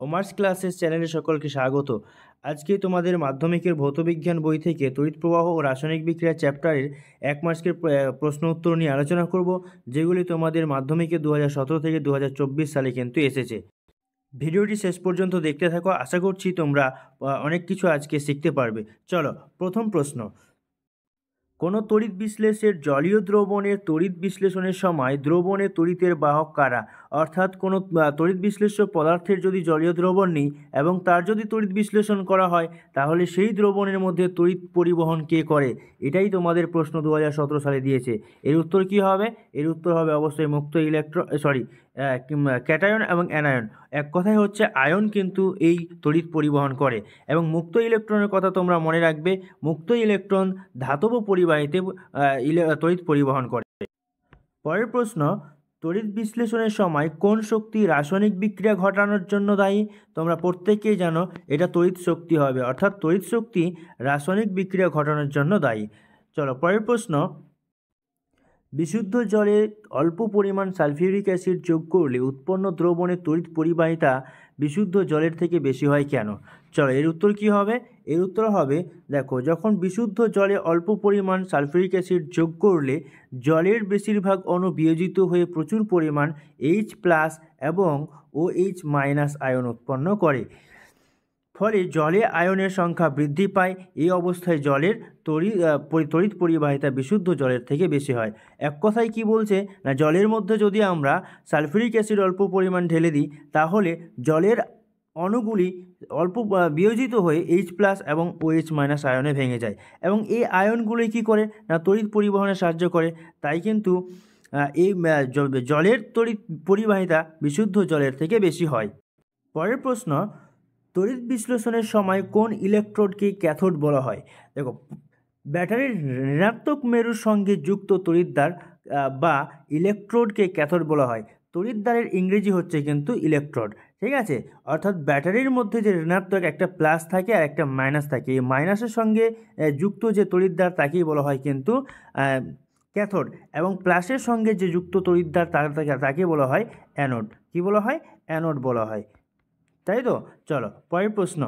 Commerce ক্লাসের চ্যানেলে সকলকে স্বাগত। আজকে তোমাদের মাধ্যমিকের ভৌতবিজ্ঞান বই থেকে তড়িৎ প্রবাহ ও রাসায়নিক বিক্রিয়া চ্যাপ্টারের 1 মার্কের প্রশ্ন উত্তর নিয়ে আলোচনা করব, যেগুলি তোমাদের মাধ্যমিকে 2017 থেকে 2024 সালে কিন্তু এসেছে। ভিডিওটি শেষ পর্যন্ত দেখতে থাকো, আশা করছি তোমরা অনেক কিছু আজকে শিখতে পারবে। চলো, প্রথম প্রশ্ন। কোনো তড়িৎ বিশ্লেষের জলীয় দ্রবণের তড়িৎ বিশ্লেষণের সময় দ্রবণের তড়িতের বাহক কারা? অর্থাৎ কোনো তড়িৎ বিশ্লেষ্য পদার্থের যদি জলীয় দ্রবণ নিই এবং তার যদি তড়িৎ বিশ্লেষণ করা হয়, তাহলে সেই দ্রবণের মধ্যে তড়িৎ পরিবহন কে করে? এটাই তোমাদের প্রশ্ন 2017 সালে দিয়েছে। এর উত্তর কি হবে? এর উত্তর হবে অবশ্যই মুক্ত ক্যাটায়ন এবং অ্যানায়ন। এক কথায় হচ্ছে আয়ন কিন্তু এই তড়িৎ পরিবহন করে। এবং মুক্ত ইলেকট্রনের কথা তোমরা মনে রাখবে, মুক্ত ইলেকট্রন ধাতব পরিবাহীতে তড়িৎ পরিবহন করে। পরের প্রশ্ন, তড়িৎ বিশ্লেষণের সময় কোন শক্তি রাসায়নিক বিক্রিয়া ঘটানোর জন্য দায়ী? তোমরা প্রত্যেকেই জানো এটা তড়িৎ শক্তি হবে, অর্থাৎ তড়িৎ শক্তি রাসায়নিক বিক্রিয়া ঘটানোর জন্য দায়ী। চলো, পরের প্রশ্ন। বিশুদ্ধ জলে অল্প পরিমাণ সালফিউরিক অ্যাসিড যোগ করলে উৎপন্ন দ্রবণের তড়িৎ পরিবাহিতা বিশুদ্ধ জলের থেকে বেশি হয় কেন? চলো, এর উত্তর কি হবে? এর উত্তর হবে, দেখো, যখন বিশুদ্ধ জলে অল্প পরিমাণ সালফিউরিক অ্যাসিড যোগ করলে জলের বেশিরভাগ অণু বিয়োজিত হয়ে প্রচুর পরিমাণ H+ এবং OH- আয়ন উৎপন্ন করে, ফলে জলে আয়নের সংখ্যা বৃদ্ধি পায়। এই অবস্থায় জলের তড়িৎ পরিবাহিতা বিশুদ্ধ জলের থেকে বেশি হয়। এক কথায় কি বলছে না, জলের মধ্যে যদি আমরা সালফিউরিক অ্যাসিড অল্প পরিমাণ ঢেলে দিই, তাহলে জলের অণুগুলি অল্প বিয়োজিত হয়ে H+ এবং OH- আয়নে ভেঙে যায়, এবং এই আয়নগুলি কী করে না তড়িৎ পরিবহনে সাহায্য করে। তাই কিন্তু এই জলের তড়িৎ পরিবাহিতা বিশুদ্ধ জলের থেকে বেশি হয়। পরের প্রশ্ন, তড়িৎ বিশ্লেষণের সময় কোন ইলেকট্রোডকে ক্যাথোড বলা হয়? দেখো, ব্যাটারির ঋণাত্মক মেরুর সঙ্গে যুক্ত তড়িৎদ্বার বা ইলেকট্রোডকে ক্যাথোড বলা হয়। তড়িৎদ্বারের ইংরেজি হচ্ছে কিন্তু ইলেকট্রোড, ঠিক আছে? অর্থাৎ ব্যাটারির মধ্যে যে ঋণাত্মক একটা প্লাস থাকে আর একটা মাইনাস থাকে, এই মাইনাসের সঙ্গে যুক্ত যে তড়িৎদ্বার তাকেই বলা হয় কিন্তু ক্যাথোড, এবং প্লাসের সঙ্গে যে যুক্ত তড়িৎদ্বার তাকে বলা হয় অ্যানোড। কী বলা হয়? অ্যানোড বলা হয়, তাই তো? চলো, পরের প্রশ্ন।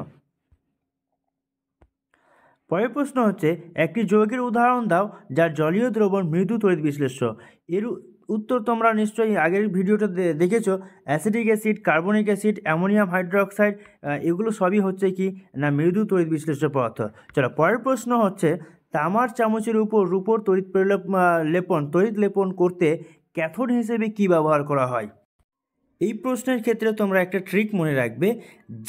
পরের প্রশ্ন হচ্ছে, একটি যৌগের উদাহরণ দাও যার জলীয় দ্রবণ মৃদু তড়িৎ বিশ্লেষ্য। এর উত্তর তোমরা নিশ্চয়ই আগের ভিডিওটা দেখেছো। Acetic acid, carbonic acid, ammonium hydroxide, এগুলো সবই হচ্ছে কি না মৃদু তড়িৎ বিশ্লেষ্য পদার্থ। চলো, পরের প্রশ্ন হচ্ছে, তামার চামচের উপর রূপোর তড়িৎ লেপন করতে ক্যাথোড হিসেবে কি ব্যবহার করা হয়? এই প্রশ্নের ক্ষেত্রে তোমরা একটা ট্রিক মনে রাখবে,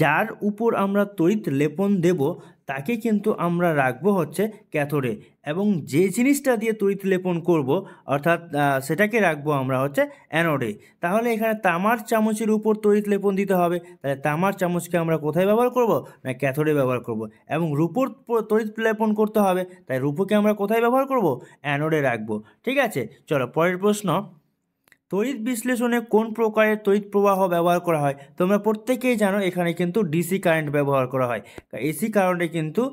যার উপর আমরা তড়িৎ লেপন দেব তাকে কিন্তু আমরা রাখবো হচ্ছে ক্যাথোডে, এবং যে জিনিসটা দিয়ে তড়িৎ লেপন করব অর্থাৎ সেটাকে রাখবো আমরা হচ্ছে অ্যানোডে। তাহলে এখানে তামার চামচের উপর তড়িৎ লেপন দিতে হবে, তাহলে তামার চামচকে আমরা কোথায় ব্যবহার করব না ক্যাথোডে ব্যবহার করব। এবং রূপোর তড়িৎ লেপন করতে হবে, তাই রূপোকে আমরা কোথায় ব্যবহার করব? অ্যানোডে রাখবো, ঠিক আছে? চলো, পরের প্রশ্ন। তড়িৎ বিশ্লেষণে কোন প্রকারের তড়িৎ প্রবাহ ব্যবহার করা হয়? তোমরা প্রত্যেকেই জানো এখানে কিন্তু ডিসি কারেন্ট ব্যবহার করা হয়। এসি কারেন্টে কিন্তু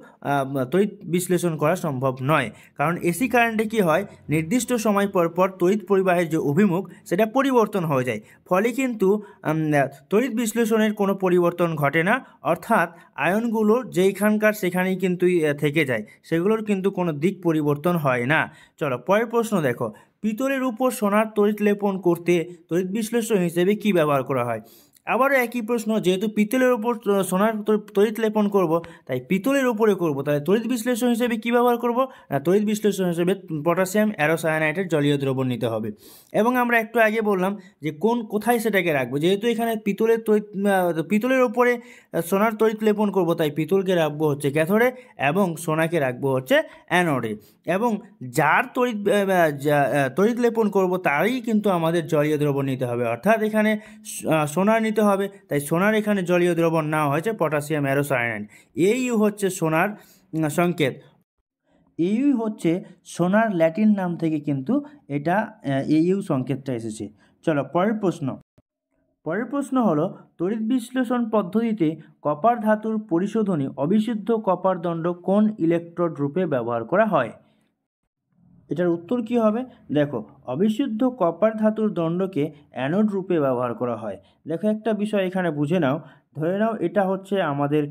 তড়িৎ বিশ্লেষণ করা সম্ভব নয়, কারণ এসি কারেন্টে কি হয়, নির্দিষ্ট সময় পর পর তড়িৎ পরিবাহের যে অভিমুখ সেটা পরিবর্তন হয়ে যায়, ফলে কিন্তু তড়িৎ বিশ্লেষণের কোনো পরিবর্তন ঘটে না, অর্থাৎ আয়নগুলো যেইখানকার সেখানেই কিন্তু থেকে যায়, সেগুলোর কিন্তু কোনো দিক পরিবর্তন হয় না। চলো, পরের প্রশ্ন দেখো, পিতলের উপর সোনার তড়িৎ লেপন করতে তড়িৎ বিশ্লেষ্য হিসেবে কি ব্যবহার করা হয়? আবারও একই প্রশ্ন, যেহেতু পিতলের উপর সোনার তড়িৎ লেপন করব, তাই পিতলের উপরে করব, তাই তড়িৎ বিশ্লেষ্য হিসেবে কি ব্যবহার করব না তড়িৎ বিশ্লেষ্য হিসেবে পটাশিয়াম অ্যারোসায়ানাইডের জলীয় দ্রবণ নিতে হবে। এবং আমরা একটু আগে বললাম যে কোথায় সেটাকে রাখবো, যেহেতু এখানে পিতলের উপরে সোনার তড়িৎ লেপন করব, তাই পিতলকে রাখবো হচ্ছে ক্যাথোডে এবং সোনাকে রাখবো হচ্ছে অ্যানোডে। এবং যার তড়িৎ লেপন করব তারই কিন্তু আমাদের জলীয় দ্রবণ নিতে হবে, অর্থাৎ এখানে সোনার নিতে হবে, তাই সোনার এখানে জলীয় দ্রবণ নেওয়া হয়েছে পটাশিয়াম অ্যারোসায়ানাইড। এই হচ্ছে সোনার সংকেত। এইউ হচ্ছে সোনার ল্যাটিন নাম থেকে কিন্তু এটা এইউ সংকেতটা এসেছে। চলো, পরের প্রশ্ন। পরের প্রশ্ন হলো, তড়িৎ বিশ্লেষণ পদ্ধতিতে কপার ধাতুর পরিশোধনে অবিশুদ্ধ কপার দণ্ড কোন ইলেকট্রোড রূপে ব্যবহার করা হয়? এটার উত্তর কি হবে? দেখো, অবিশুদ্ধ কপার ধাতুর দণ্ডকে অ্যানোড রূপে ব্যবহার করা হয়। দেখো, একটা বিষয় এখানে বুঝে নাও। ধরে নাও এটা হচ্ছে আমাদের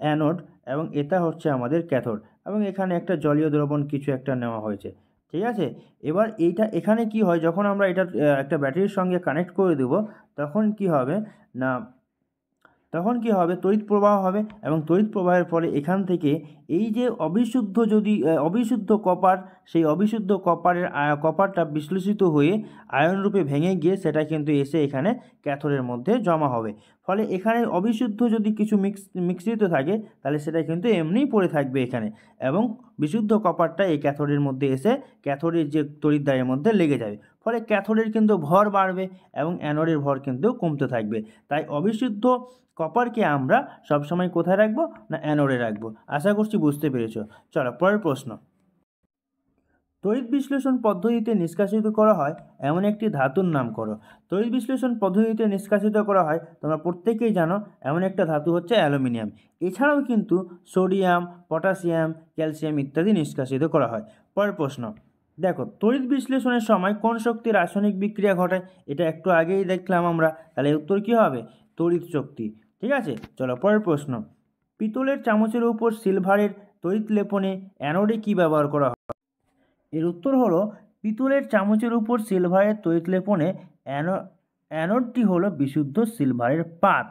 অ্যানোড এবং এটা হচ্ছে আমাদের ক্যাথোড, এবং এখানে একটা জলীয় দ্রবণ কিছু একটা নেওয়া হয়েছে, ঠিক আছে? এবার এখানে কি হয়, যখন আমরা এটা একটা ব্যাটারির সঙ্গে কানেক্ট করে দেব, তখন কি হবে না, তড়িৎ প্রবাহ হবে, এবং তড়িৎ প্রবাহের ফলে এখান থেকে এই যে অবিশুদ্ধ কপার, সেই অবিশুদ্ধ কপারটা বিশ্লেষিত হয়ে আয়ন রূপে ভেঙে গিয়ে সেটা কিন্তু এসে এখানে ক্যাথোডের মধ্যে জমা হবে। ফলে এখানে অবিশুদ্ধ যদি কিছু মিশ্রিত থাকে, তাহলে সেটা কিন্তু এমনিই পড়ে থাকবে এখানে, এবং বিশুদ্ধ কপারটা এই ক্যাথোডের মধ্যে এসে ক্যাথোডের যে তড়িৎদ্বারের মধ্যে লেগে যাবে। ফলে ক্যাথোডের কিন্তু ভর বাড়বে এবং অ্যানোডের ভর কিন্তু কমতে থাকবে। তাই অবিশুদ্ধ কপারকে আমরা সবসময় কোথায় রাখবো? না, অ্যানোডে রাখবো। আশা করছি বুঝতে পেরেছো। চলো পরের প্রশ্ন। তড়িৎ বিশ্লেষণ পদ্ধতিতে নিষ্কাশিত করা হয় এমন একটি ধাতুর নাম করো। তড়িৎ বিশ্লেষণ পদ্ধতিতে নিষ্কাশিত করা হয়, তোমরা প্রত্যেকেই জানো, এমন একটা ধাতু হচ্ছে অ্যালুমিনিয়াম। এছাড়াও কিন্তু সোডিয়াম, পটাশিয়াম, ক্যালসিয়াম ইত্যাদি নিষ্কাশিত করা হয়। পরের প্রশ্ন। দেখো, তড়িৎ বিশ্লেষণের সময় কোন শক্তি রাসায়নিক বিক্রিয়া ঘটায়? এটা একটু আগেই দেখলাম আমরা, তাহলে উত্তর কী হবে? তড়িৎ শক্তি। ঠিক আছে, চলো পরের প্রশ্ন। পিতলের চামচের উপর সিলভারের তড়িৎ লেপনে অ্যানোডে কী ব্যবহার করা হয়? এর উত্তর হলো, পিতলের চামচের উপর সিলভারের তড়িৎ লেপনে অ্যানোডটি হলো বিশুদ্ধ সিলভারের পাত।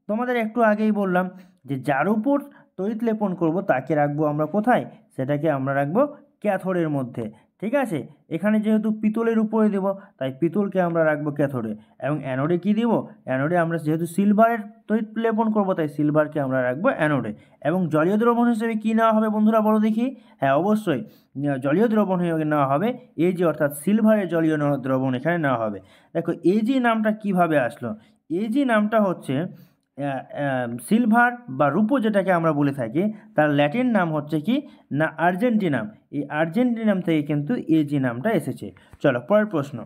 তোমাদের একটু আগেই বললাম যে যার উপর তড়িৎ লেপন করব তাকে রাখবো আমরা কোথায়? সেটাকে আমরা রাখবো ক্যাথোডের মধ্যে। ঠিক আছে, এখানে যেহেতু পিতলের উপরে দেব, তাই পিতলকে আমরা রাখবো ক্যাথোডে, এবং অ্যানোডে কী দেব? অ্যানোডে আমরা যেহেতু সিলভারের তড়িৎ লেপন করবো, তাই সিলভারকে আমরা রাখবো অ্যানোডে। এবং জলীয় দ্রবণ হিসেবে কী নেওয়া হবে বন্ধুরা, বলো দেখি? হ্যাঁ, অবশ্যই জলীয় দ্রবণ নেওয়া হবে এজি, অর্থাৎ সিলভারের জলীয় দ্রবণ এখানে নেওয়া হবে। দেখো, এজি নামটা কিভাবে আসলো? এজি নামটা হচ্ছে সিলভার বা রূপো যেটাকে আমরা বলে থাকি, তার ল্যাটিন নাম হচ্ছে কি না আর্জেন্টিনাম। এই আর্জেন্টিনাম থেকে কিন্তু এজি নামটা এসেছে। চলো পরের প্রশ্ন।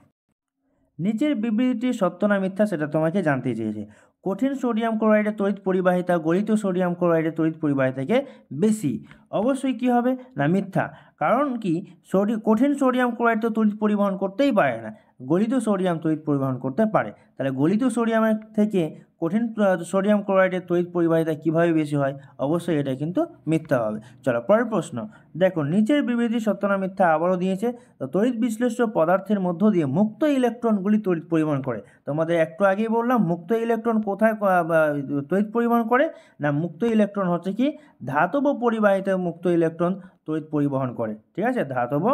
নিচের বিবৃতিটি সত্য না মিথ্যা সেটা তোমাকে জানতে চেয়েছে। কঠিন সোডিয়াম ক্লোরাইডের তড়িৎ পরিবাহিতা গলিত সোডিয়াম ক্লোরাইডের তড়িৎ পরিবাহিতা থেকে বেশি। অবশ্যই কি হবে? না মিথ্যা। কারণ কি, কঠিন সোডিয়াম ক্লোরাইড তো তড়িৎ পরিবহন করতেই পারে না, গলিত সোডিয়াম তড়িৎ পরিবহন করতে পারে। তাহলে গলিত সোডিয়ামের থেকে কঠিন সোডিয়াম ক্লোরাইডের তড়িৎ পরিবাহিতা কীভাবে বেশি হয়? অবশ্যই এটা কিন্তু মিথ্যা হবে। চলো পরের প্রশ্ন। দেখো, নিচের বিবৃতি সত্য না মিথ্যা আবারও দিয়েছে। তো তড়িৎ বিশ্লেষ্য পদার্থের মধ্য দিয়ে মুক্ত ইলেকট্রনগুলি তড়িৎ পরিবহন করে। তোমাদের একটু আগেই বললাম মুক্ত ইলেকট্রন কোথায় তড়িৎ পরিবহন করে? না, মুক্ত ইলেকট্রন হচ্ছে কি ধাতব পরিবাহিতে মুক্ত ইলেকট্রন তড়িৎ পরিবহন করে। ঠিক আছে, ধাতব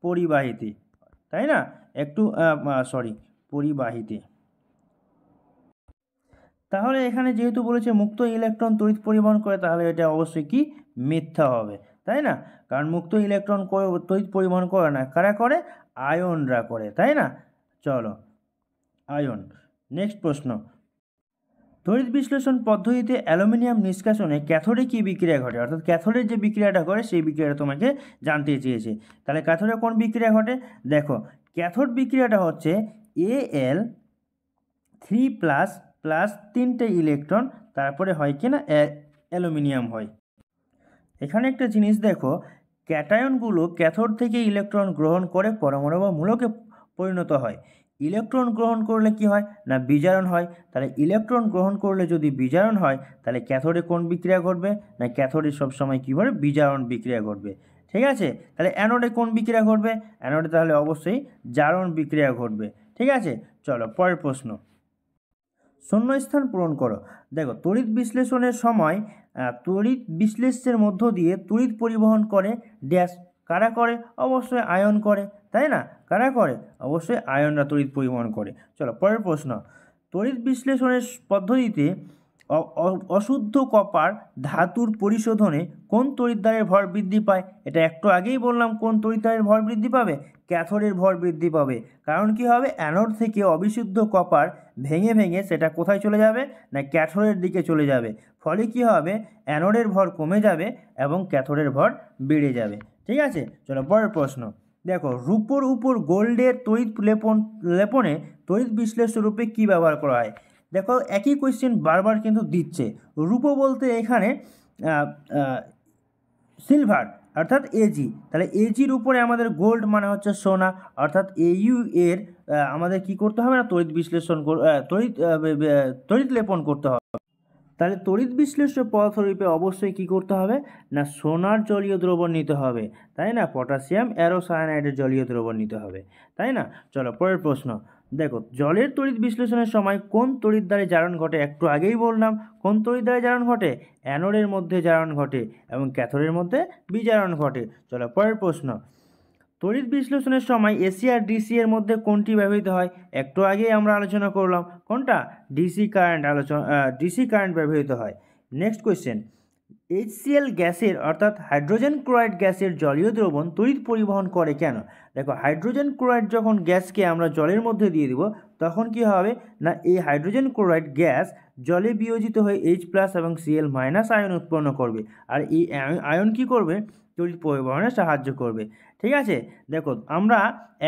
পরিবাহিতে, তাই না? পরিবাহিতে। তাহলে এখানে যেহেতু বলেছে মুক্ত ইলেকট্রন তড়িৎ পরিবহন করে, তাহলে এটা অবশ্যই কি মিথ্যা হবে, তাই না? কারণ মুক্ত ইলেকট্রন তড়িৎ পরিবহন করে না, কারা করে? আয়নরা করে, তাই না? চলো, আয়ন। নেক্সট প্রশ্ন। তড়িৎ বিশ্লেষণ পদ্ধতিতে অ্যালুমিনিয়াম নিষ্কাশনে ক্যাথোডে কী বিক্রিয়া ঘটে? অর্থাৎ ক্যাথোডের যে বিক্রিয়াটা করে সেই বিক্রিয়াটা তোমাকে জানতে চেয়েছে। তাহলে ক্যাথোডে কোন বিক্রিয়া ঘটে? দেখো, ক্যাথোড বিক্রিয়াটা হচ্ছে Al3+ প্লাস 3টে ইলেকট্রন, তারপরে হয় কি না অ্যালুমিনিয়াম হয়। এখানে একটা জিনিস দেখো, ক্যাটায়নগুলো ক্যাথোড থেকে ইলেকট্রন গ্রহণ করে পরমাণু বা মূলকে পরিণত হয়। ইলেকট্রন গ্রহণ করলে কি হয়? না বিজারণ হয়। তাহলে ইলেকট্রন গ্রহণ করলে যদি বিজারণ হয়, তাহলে ক্যাথোডে কোন বিক্রিয়া ঘটবে? না ক্যাথোডে সবসময় কী ঘটবে? বিজারণ বিক্রিয়া ঘটবে। ঠিক আছে, তাহলে অ্যানোডে কোন বিক্রিয়া ঘটবে? অ্যানোডে তাহলে অবশ্যই জারণ বিক্রিয়া ঘটবে। ঠিক আছে, চলো পরের প্রশ্ন। শূন্যস্থান পূরণ করো। দেখো, তড়িৎ বিশ্লেষণের সময় তড়িৎ বিশ্লেষ্যের মধ্য দিয়ে তড়িৎ পরিবহন করে ড্যাশ। কারা করে? অবশ্যই আয়ন করে, তাই না? কারা করে? অবশ্যই আয়নরা তড়িৎ পরিবহন করে। চলো পরের প্রশ্ন। তড়িৎ বিশ্লেষণের পদ্ধতিতে অশুদ্ধ কপার ধাতুর পরিশোধনে কোন তড়িৎদ্বারের ভর বৃদ্ধি পায়? এটা একটু আগেই বললাম, কোন তড়িৎদ্বারের ভর বৃদ্ধি পাবে? ক্যাথোডের ভর বৃদ্ধি পাবে। কারণ কি হবে? অ্যানোড থেকে অবিশুদ্ধ কপার ভেঙে ভেঙে সেটা কোথায় চলে যাবে? না ক্যাথোডের দিকে চলে যাবে। ফলে কি হবে? অ্যানোডের ভর কমে যাবে এবং ক্যাথোডের ভর বেড়ে যাবে। ঠিক আছে, চলো পরের প্রশ্ন। দেখো, রূপোর উপর গোল্ডের তড়িৎ লেপনে তড়িৎ বিশ্লেষ্য রূপে কী ব্যবহার করা হয়? দেখো, একই কোয়েশ্চেন বারবার কিন্তু দিচ্ছে। রূপো বলতে এখানে সিলভার, অর্থাৎ এজি। তাহলে এজির উপরে আমাদের গোল্ড মানে হচ্ছে সোনা, অর্থাৎ এইউ এর আমাদের কি করতে হবে না, তড়িৎ বিশ্লেষণ তড়িৎ লেপন করতে হবে। তাহলে তড়িৎ বিশ্লেষ্য পদার্থরূপে অবশ্যই কি করতে হবে না, সোনার জলীয় দ্রবণ নিতে হবে, তাই না, পটাশিয়াম অ্যারোসায়ানাইডের জলীয় দ্রবণ নিতে হবে, তাই না। চলো পরের প্রশ্ন। দেখো, জলের তড়িৎ বিশ্লেষণের সময় কোন তড়িৎ দ্বারে জারণ ঘটে, একটু আগেই বললাম কোন তড়িৎ দ্বারে জারণ ঘটে, অ্যানোডের মধ্যে জারণ ঘটে এবং ক্যাথোডের মধ্যে বিজারণ ঘটে। চলো পরের প্রশ্ন। তড়িৎ বিশ্লেষণের সময় এসি আর ডিসি এর মধ্যে কোনটি ব্যবহৃত হয়, একটু আগেই আমরা আলোচনা করলাম কোনটা, ডিসি কারেন্ট ব্যবহৃত হয়। Next question. HCl গ্যাসের অর্থাৎ হাইড্রোজেন ক্লোরাইড গ্যাসের জলীয় দ্রবণ তড়িৎ পরিবহন করে কেন। দেখো, হাইড্রোজেন ক্লোরাইড যখন গ্যাসকে আমরা জলের মধ্যে দিয়ে দিব তখন কি হবে না, এই হাইড্রোজেন ক্লোরাইড গ্যাস জলে বিয়োজিত হয়ে H+ এবং Cl- আয়ন উৎপন্ন করবে, আর এই আয়ন কি করবে, তড়িৎ পরিবহনে সাহায্য করবে। ঠিক আছে, দেখো আমরা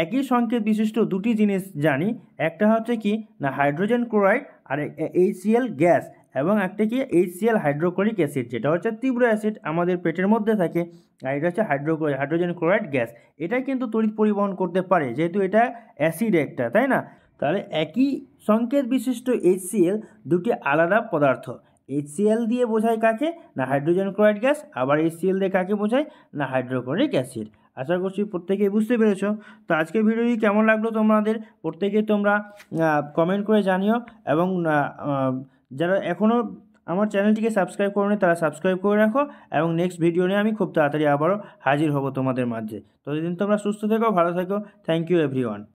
একই সংকেত বিশিষ্ট দুটি জিনিস জানি, একটা হচ্ছে কি না হাইড্রোজেন ক্লোরাইড আর HCl গ্যাস, এবং একটা কি HCl হাইড্রোক্লোরিক অ্যাসিড, যেটা হচ্ছে তীব্র অ্যাসিড আমাদের পেটের মধ্যে থাকে, আর এটা হচ্ছে হাইড্রোজেন ক্লোরাইড গ্যাস। এটা কিন্তু তড়িৎ পরিবহন করতে পারে যেহেতু এটা অ্যাসিড একটা, তাই না। তাহলে একই সংকেত বিশিষ্ট HCl দুটি আলাদা পদার্থ। HCl দিয়ে বোঝায় কাকে না হাইড্রোজেন ক্লোরাইড গ্যাস, আবার HCl দিয়ে কাকে বোঝায় না হাইড্রোক্লোরিক অ্যাসিড। আশা করছি প্রত্যেকেই বুঝতে পেরেছো। তো আজকের ভিডিওটি কেমন লাগলো তোমাদের, প্রত্যেকেই তোমরা কমেন্ট করে জানিও, এবং যারা এখনও আমার চ্যানেলটিকে সাবস্ক্রাইব করোনি তারা সাবস্ক্রাইব করে রাখো, এবং নেক্সট ভিডিও নিয়ে আমি খুব তাড়াতাড়ি আবারও হাজির হব তোমাদের মাঝে। ততদিন তোমরা সুস্থ থেকো, ভালো থেকো। Thank you everyone.